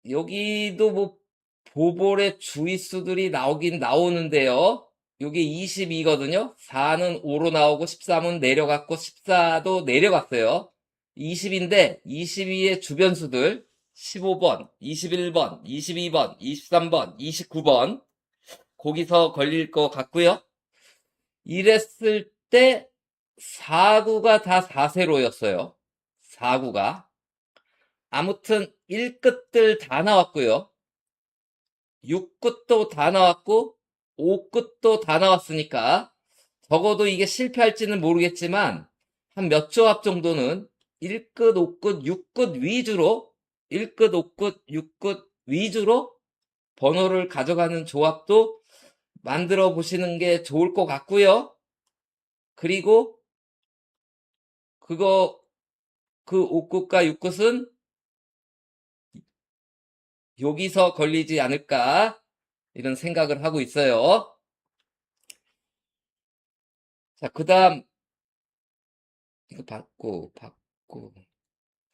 여기도 뭐 보볼의 주의수들이 나오긴 나오는데요. 요게 22거든요. 4는 5로 나오고 13은 내려갔고 14도 내려갔어요. 20인데 22의 주변수들 15번, 21번, 22번, 23번, 29번 거기서 걸릴 것 같고요. 이랬을 때 4구가 다 4세로였어요. 4구가. 아무튼 1끝들 다 나왔고요. 6끝도 다 나왔고 5끝도 다 나왔으니까 적어도 이게 실패할지는 모르겠지만 한 몇 조합 정도는 1끝, 5끝, 6끝 위주로 1끝, 5끝, 6끝 위주로 번호를 가져가는 조합도 만들어 보시는 게 좋을 것 같고요. 그리고 그거 그 5끝과 6끝은 여기서 걸리지 않을까 이런 생각을 하고 있어요. 자, 그 다음, 이거 받고.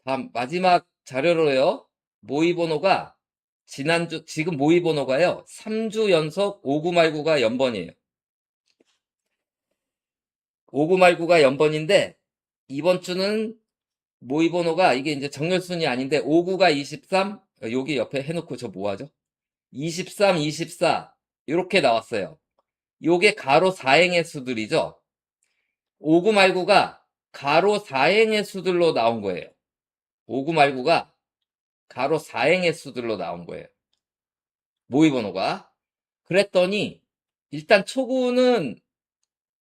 다음, 마지막 자료로요. 모의번호가, 지금 모의번호가요. 3주 연속 59말구가 연번이에요. 59말구가 연번인데, 이번 주는 모의번호가, 이게 이제 정렬순이 아닌데, 59가 23, 여기 옆에 해놓고 저 뭐하죠? 23, 24, 이렇게 나왔어요. 요게 가로 4행의 수들이죠. 59말구가 가로 4행의 수들로 나온 거예요. 59말구가 가로 4행의 수들로 나온 거예요. 모의번호가. 그랬더니 일단 초구는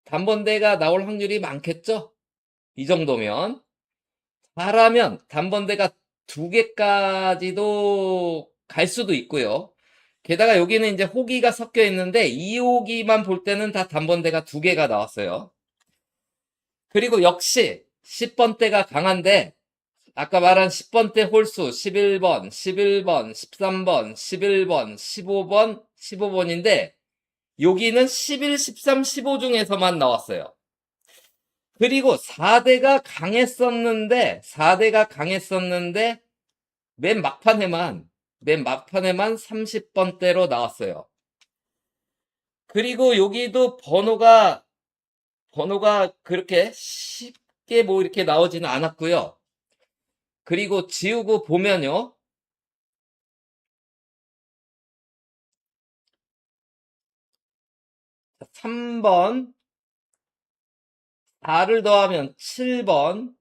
단번대가 나올 확률이 많겠죠? 이 정도면. 잘하면 단번대가 2개까지도 갈 수도 있고요. 게다가 여기는 이제 호기가 섞여 있는데 이 호기만 볼 때는 다 단번대가 2개가 나왔어요. 그리고 역시 10번대가 강한데 아까 말한 10번대 홀수 11번, 11번, 13번, 11번, 15번, 15번인데 여기는 11, 13, 15 중에서만 나왔어요. 그리고 4대가 강했었는데 맨 막판에만 30번대로 나왔어요. 그리고 여기도 번호가 그렇게 쉽게 뭐 이렇게 나오지는 않았고요. 그리고 지우고 보면요. 3번, 4를 더하면 7번,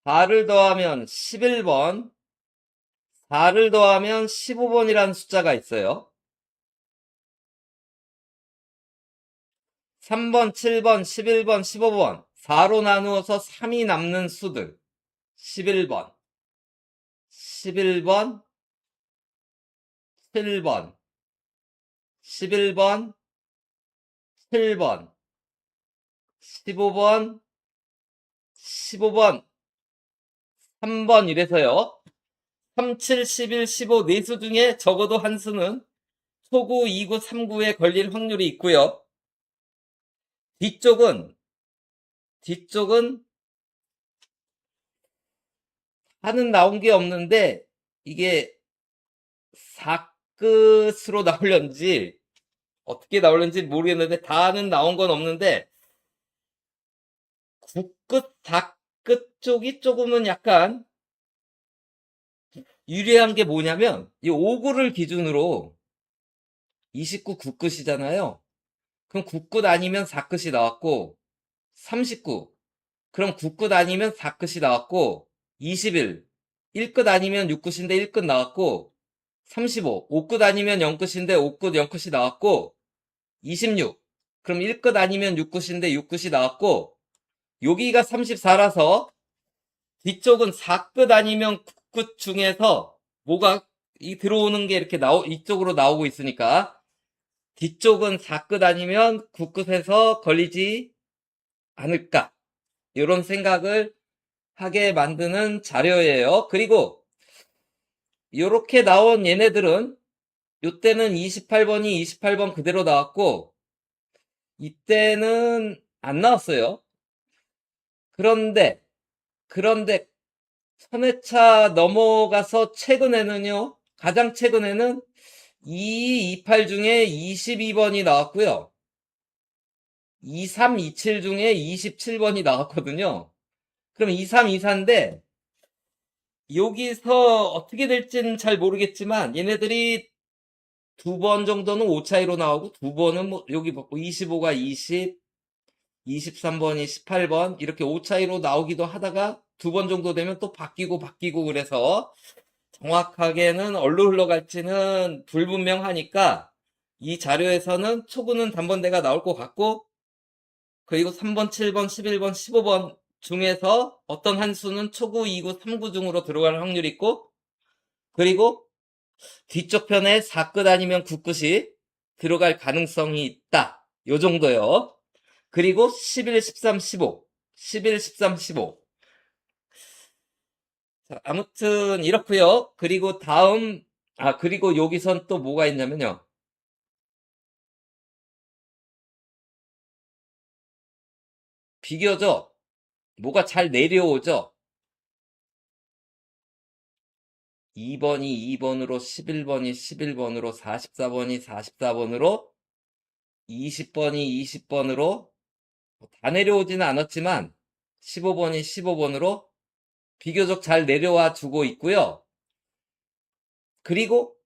4를 더하면 11번, 4를 더하면 15번이라는 숫자가 있어요. 3번, 7번, 11번, 15번. 4로 나누어서 3이 남는 수들. 11번, 11번, 7번, 11번, 7번, 15번, 15번, 3번 이래서요. 3, 7, 11, 15 네 수 중에 적어도 한 수는 초구, 2구, 3구에 걸릴 확률이 있고요. 뒤쪽은 하는 나온 게 없는데 이게 4끝으로 나오려는지 어떻게 나오는지 모르겠는데 다는 나온 건 없는데 9끝, 4끝 쪽이 조금은 약간 유리한 게 뭐냐면 이 5구를 기준으로 29 9끝이잖아요. 그럼 9끝 아니면 4끝이 나왔고 39 그럼 9끝 아니면 4끝이 나왔고 21 1끝 아니면 6끝인데 1끝 나왔고 35 5끝 아니면 0끝인데 5끝 0끝이 나왔고 26 그럼 1끝 아니면 6끝인데 6끝이 나왔고 여기가 34라서 뒤쪽은 4끝 아니면 9끝 중에서 뭐가 들어오는 게 이렇게 이쪽으로 나오고 있으니까 뒤쪽은 4끝 아니면 9끝에서 걸리지 않을까 이런 생각을 하게 만드는 자료예요. 그리고 이렇게 나온 얘네들은 이때는 28번이 28번 그대로 나왔고 이때는 안 나왔어요. 그런데 3회차 넘어가서 최근에는요. 가장 최근에는 2228 중에 22번이 나왔고요. 2327 중에 27번이 나왔거든요. 그럼 2324인데 여기서 어떻게 될지는 잘 모르겠지만 얘네들이 2번 정도는 오차이로 나오고 2번은 뭐 여기 25가 20, 23번이 18번 이렇게 오차이로 나오기도 하다가 2번 정도 되면 또 바뀌고 그래서 정확하게는 어디로 흘러갈지는 불분명하니까 이 자료에서는 초구는 단번대가 나올 것 같고 그리고 3번, 7번, 11번, 15번 중에서 어떤 한 수는 초구, 2구, 3구 중으로 들어갈 확률이 있고 그리고 뒤쪽 편에 4끝 아니면 9끝이 들어갈 가능성이 있다. 요 정도요. 그리고 11, 13, 15. 11, 13, 15. 자, 아무튼 이렇고요. 그리고 그리고 여기선 또 뭐가 있냐면요. 비교적 뭐가 잘 내려오죠. 2번이 2번으로, 11번이 11번으로, 44번이 44번으로, 20번이 20번으로, 다 내려오지는 않았지만 15번이 15번으로 비교적 잘 내려와 주고 있고요. 그리고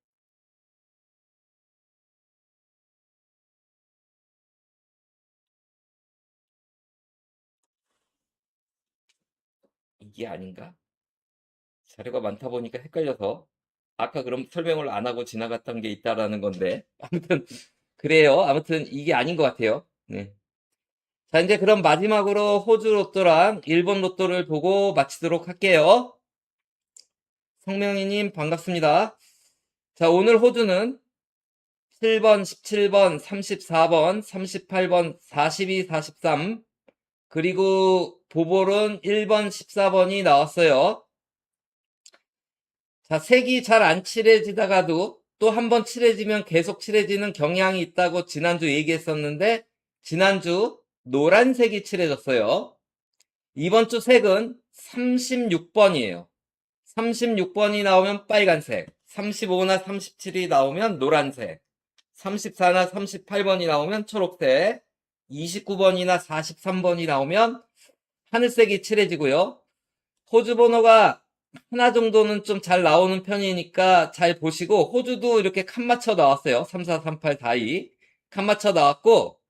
이게 아닌가? 자료가 많다 보니까 헷갈려서 아까 그럼 설명을 안 하고 지나갔던 게 있다라는 건데 아무튼 그래요. 아무튼 이게 아닌 것 같아요. 네. 자, 이제 그럼 마지막으로 호주 로또랑 일본 로또를 보고 마치도록 할게요. 성명희님 반갑습니다. 자, 오늘 호주는 7번, 17번, 34번, 38번, 42, 43 그리고 보볼은 1번, 14번이 나왔어요. 자, 색이 잘 안 칠해지다가도 또 한 번 칠해지면 계속 칠해지는 경향이 있다고 지난주 얘기했었는데 지난주 노란색이 칠해졌어요. 이번 주 색은 36번이에요. 36번이 나오면 빨간색, 35나 37이 나오면 노란색, 34나 38번이 나오면 초록색, 29번이나 43번이 나오면 하늘색이 칠해지고요. 호주 번호가 하나 정도는 좀 잘 나오는 편이니까 잘 보시고 호주도 이렇게 칸 맞춰 나왔어요. 3438 다이 칸 맞춰 나왔고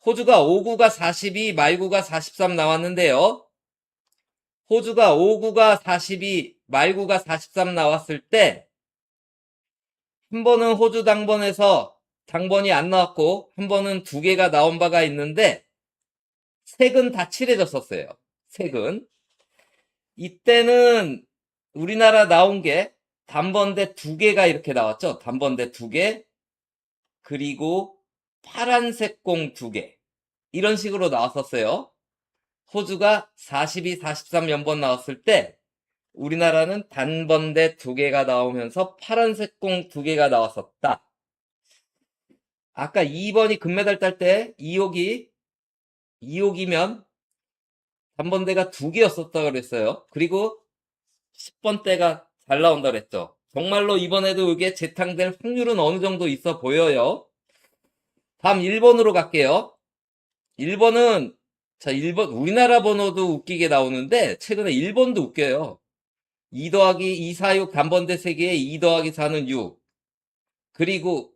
호주가 59가 42 말구가 43 나왔는데요. 호주가 59가 42 말구가 43 나왔을 때 한 번은 호주 당번에서 당번이 안 나왔고 한 번은 두 개가 나온 바가 있는데 색은 다 칠해졌었어요. 색은 이때는 우리나라 나온 게 단번대 두 개가 이렇게 나왔죠. 단번대 두 개, 그리고 파란색 공 두 개. 이런 식으로 나왔었어요. 호주가 42, 43 연번 나왔을 때 우리나라는 단번대 두 개가 나오면서 파란색 공 두 개가 나왔었다. 아까 2번이 금메달 딸 때 2호기면 단번대가 두 개였었다 그랬어요. 그리고 10번대가 잘 나온다 그랬죠. 정말로 이번에도 이게 재탕될 확률은 어느 정도 있어 보여요. 다음 1번으로 갈게요. 1번은 자 1번 우리나라 번호도 웃기게 나오는데 최근에 1번도 웃겨요. 2 더하기 2, 4, 6 단번대 3개에 2 더하기 4는 6 그리고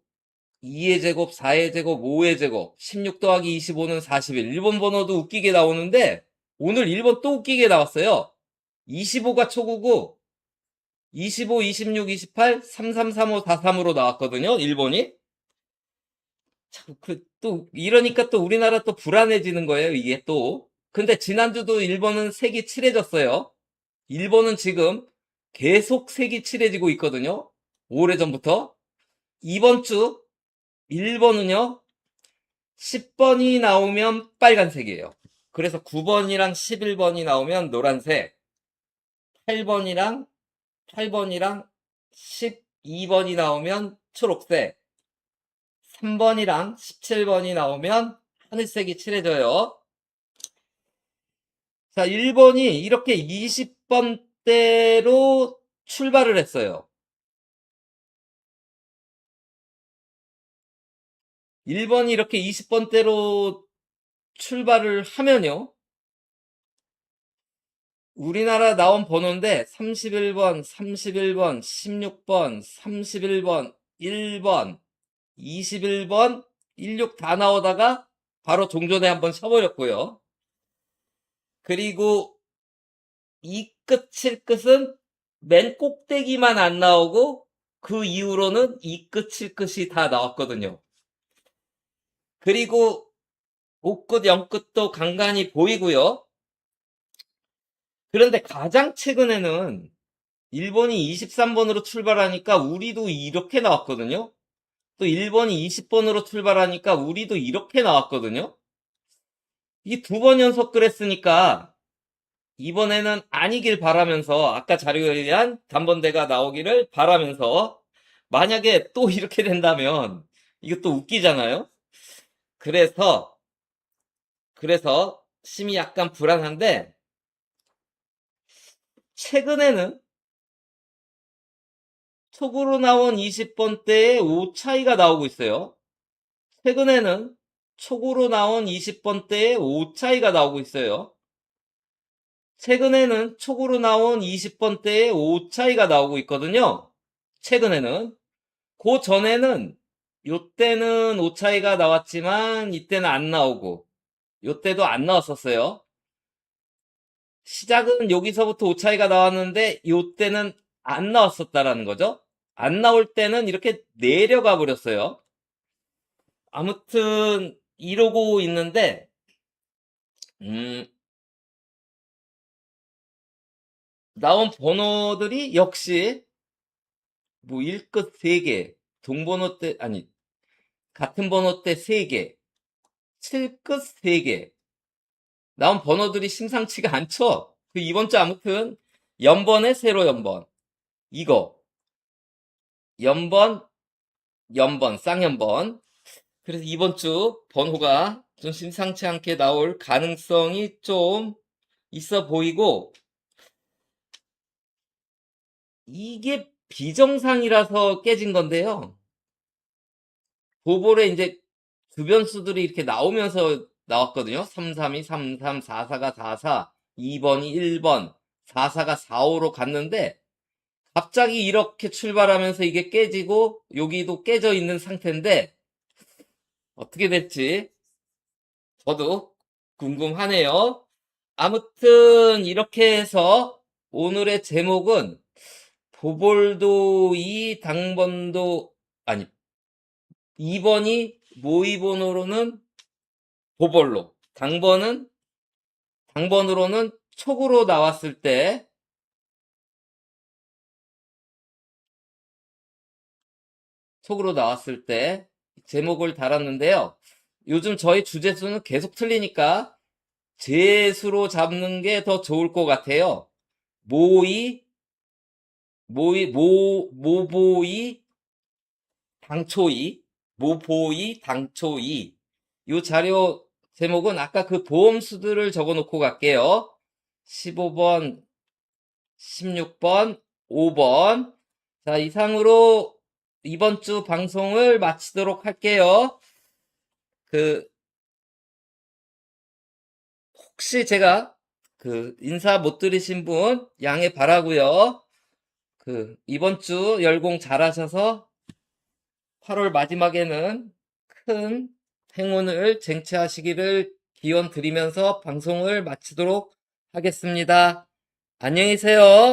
2의 제곱, 4의 제곱, 5의 제곱 16 더하기 25는 41 1번 번호도 웃기게 나오는데 오늘 1번 또 웃기게 나왔어요. 25가 초구고 25, 26, 28, 33, 35, 43으로 나왔거든요. 일본이. 참, 또 이러니까 또 우리나라 또 불안해지는 거예요. 이게 또. 근데 지난주도 일본은 색이 칠해졌어요. 일본은 지금 계속 색이 칠해지고 있거든요. 오래전부터. 이번 주 일본은요. 10번이 나오면 빨간색이에요. 그래서 9번이랑 11번이 나오면 노란색, 8번이랑 12번이 나오면 초록색, 3번이랑 17번이 나오면 하늘색이 칠해져요. 자, 1번이 이렇게 20번대로 출발을 했어요. 1번이 이렇게 20번대로 출발을 하면요. 우리나라 나온 번호인데 31번, 31번, 16번, 31번, 1번, 21번, 16 다 나오다가 바로 종전에 한번 쳐버렸고요. 그리고 이 끝, 7끝은 맨 꼭대기만 안 나오고 그 이후로는 이 끝, 7끝이 다 나왔거든요. 그리고 5끝, 0끝도 간간히 보이고요. 그런데 가장 최근에는 일본이 23번으로 출발하니까 우리도 이렇게 나왔거든요. 또 일본이 20번으로 출발하니까 우리도 이렇게 나왔거든요. 이 두 번 연속 그랬으니까 이번에는 아니길 바라면서 아까 자료에 의한 단번대가 나오기를 바라면서 만약에 또 이렇게 된다면 이것도 웃기잖아요. 그래서 심이 약간 불안한데, 최근에는 촉으로 나온 20번대에 5 차이가 나오고 있어요. 최근에는 촉으로 나온 20번대에 5 차이가 나오고 있어요. 최근에는 촉으로 나온 20번대에 5 차이가 나오고 있거든요. 최근에는. 그 전에는 요때는 5 차이가 나왔지만 이때는 안 나오고 요때도 안 나왔었어요. 시작은 여기서부터 5 차이가 나왔는데 요때는 안 나왔었다라는 거죠. 안 나올 때는 이렇게 내려가 버렸어요. 아무튼 이러고 있는데 음, 나온 번호들이 역시 뭐 1끝 3개, 동번호 때 아니 같은 번호 때 3개, 7끝 3개 나온 번호들이 심상치가 않죠. 그 이번 주 아무튼 연번에 세로 연번 이거 연번 연번 쌍연번 그래서 이번 주 번호가 좀 심상치 않게 나올 가능성이 좀 있어 보이고 이게 비정상이라서 깨진 건데요. 보볼에 이제 주변 수들이 이렇게 나오면서 나왔거든요. 332, 33, 44가 44, 2번이 1번, 44가 45로 갔는데 갑자기 이렇게 출발하면서 이게 깨지고 여기도 깨져 있는 상태인데 어떻게 될지 저도 궁금하네요. 아무튼 이렇게 해서 오늘의 제목은 보볼도 2, 당번도 아니 2번이 모의번호로는 보볼로 당번으로는 촉으로 나왔을 때 제목을 달았는데요. 요즘 저희 주제수는 계속 틀리니까 제수로 잡는 게 더 좋을 것 같아요. 모의, 모보이, 당초이, 모보이, 당초이. 요 자료 제목은 아까 그 보험수들을 적어 놓고 갈게요. 15번, 16번, 5번. 자, 이상으로 이번 주 방송을 마치도록 할게요. 그, 혹시 제가 인사 못 드리신 분 양해 바라고요. 이번 주 열공 잘하셔서 8월 마지막에는 큰 행운을 쟁취하시기를 기원 드리면서 방송을 마치도록 하겠습니다. 안녕히 계세요.